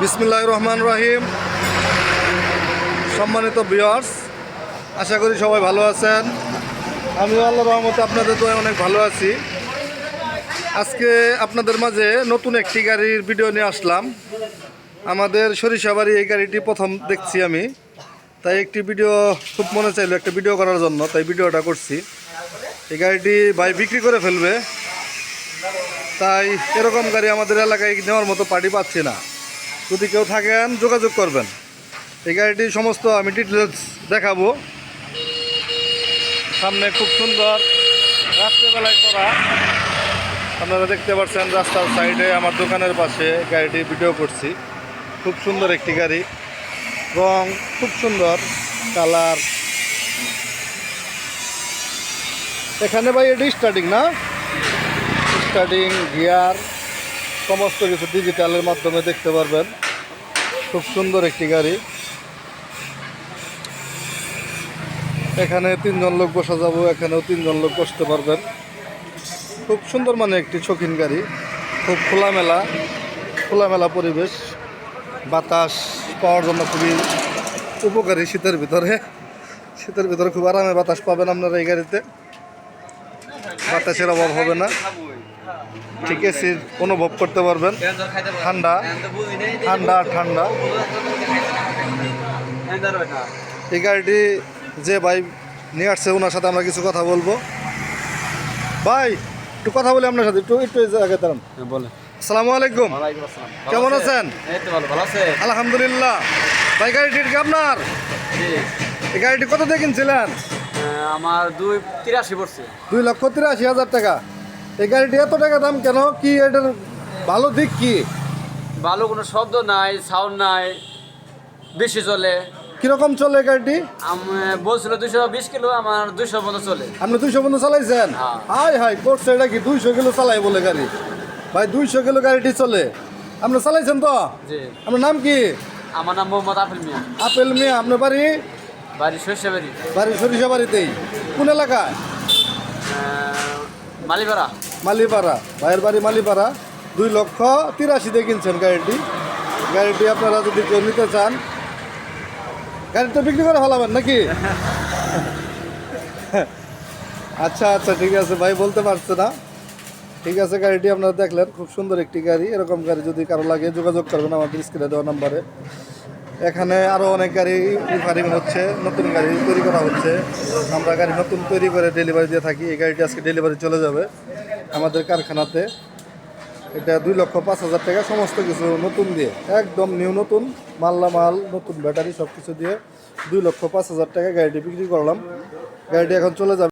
বিসমিল্লাহির রহমানির রহিম। সম্মানিত ভিউয়ার্স, আশা করি সবাই ভালো আছেন। আমিও আল্লাহর রহমতে আপনাদের দোয়ায় অনেক ভালো আছি। আজকে আপনাদের মাঝে নতুন একটি গাড়ির ভিডিও নিয়ে আসলাম। আমাদের সরিষাবাড়ি এই গাড়িটি প্রথম দেখছি আমি, তাই একটি ভিডিও খুব মনে চাইলো একটা ভিডিও করার জন্য, তাই ভিডিওটা করছি। এই গাড়িটি ভাই বিক্রি করে ফেলবে, তাই এরকম গাড়ি আমাদের এলাকায় নেওয়ার মতো পার্টি পাচ্ছি না। যদি কেউ থাকেন যোগাযোগ করবেন। এই গাড়িটির সমস্ত আমি ডিটেলস দেখাবো। সামনে খুব সুন্দর রাত্রেবেলায় করা, আপনারা দেখতে পাচ্ছেন রাস্তার সাইডে আমার দোকানের পাশে গাড়িটি ভিডিও করছি। খুব সুন্দর একটি গাড়ি, রং খুব সুন্দর, কালার। এখানে ভাই এটি স্টার্টিং না, স্টার্টিং গিয়ার সমস্ত কিছু ডিজিটালের মাধ্যমে দেখতে পারবেন। খুব সুন্দর একটি গাড়ি। এখানে 3 জন লোক বসা যাব, এখানেও 3 জন লোক বসতে পারবেন। খুব সুন্দর মানে একটি শৌখিন গাড়ি, খুব খোলামেলা পরিবেশ, বাতাস পাওয়ার জন্য খুবই উপকারী। শীতের ভিতরে খুব আরামে বাতাস পাবেন আপনারা এই গাড়িতে, বাতাসের অভাব হবে না। ঠিক এসির অনুভব করতে পারবেন, ঠান্ডা। এই গাড়িটি যে ভাই নিয়ে আসছে ওনার সাথে আমরা কিছু কথা বলবো। ভাই একটু কথা বলি আপনার সাথে, একটু আগে দাঁড়ান। বলেন। আসসালামু আলাইকুম। কেমন আছেন? আলহামদুলিল্লাহ। ভাই গাড়িটি কি আপনার? এই গাড়িটি কত দিয়ে কিনছিলেন? আমার 2.83 পড়ছে। 2,83,000 টাকা। এই গাড়িটি এত টাকা দাম কেন? কি এটার ভালো দিক কি? ভালো কোনো শব্দ নাই, সাউন্ড নাই, বেশি চলে। কিরকম চলে গাড়িটি? আমি বলছিল 220 কিলো, আমার 200 পর্যন্ত চলে। আপনি 200 পর্যন্ত চালাইছেন? হাই করছে এটা কি 200 কিলো চালাই বলে গাড়ি? ভাই 200 কিলো গাড়িটি চলে, আপনি চালাইছেন তো? জি। আপনার নাম কি? আমার নাম মোহাম্মদ আপেল মিয়া। আপেল মিয়া। আপনার বাড়ি? বাড়ি সরিষাবাড়ি। বাড়ি সরিষাবাড়িতেই। কোন এলাকায়? মালিপাড়া। মালিপাড়া। ভাইয়ের বাড়ি মালিপাড়া। 2,83,000 দিয়ে কিনছেন গাড়িটি আপনারা যদি কেউ নিতে চান, গাড়িটা বিক্রি করে ফেলাবেন নাকি? আচ্ছা ঠিক আছে, ভাই বলতে পারছে না। ঠিক আছে, গাড়িটি আপনারা দেখলেন, খুব সুন্দর একটি গাড়ি। এরকম গাড়ি যদি কারো লাগে যোগাযোগ করবেন আমাদের স্ক্রিনে দেওয়া নাম্বারে। এখানে আরও অনেক গাড়ি রিফারিং হচ্ছে, নতুন গাড়ি তৈরি করা হচ্ছে। আমরা গাড়ি নতুন তৈরি করে ডেলিভারি দিয়ে থাকি। এই গাড়িটি আজকে ডেলিভারি চলে যাবে আমাদের কারখানাতে। এটা 2,05,000 টাকা, সমস্ত কিছু নতুন দিয়ে, একদম নিউ নতুন মাল, নতুন ব্যাটারি সব কিছু দিয়ে 2,05,000 টাকা গাড়িটি বিক্রি করলাম। গাড়িটি এখন চলে যাবে।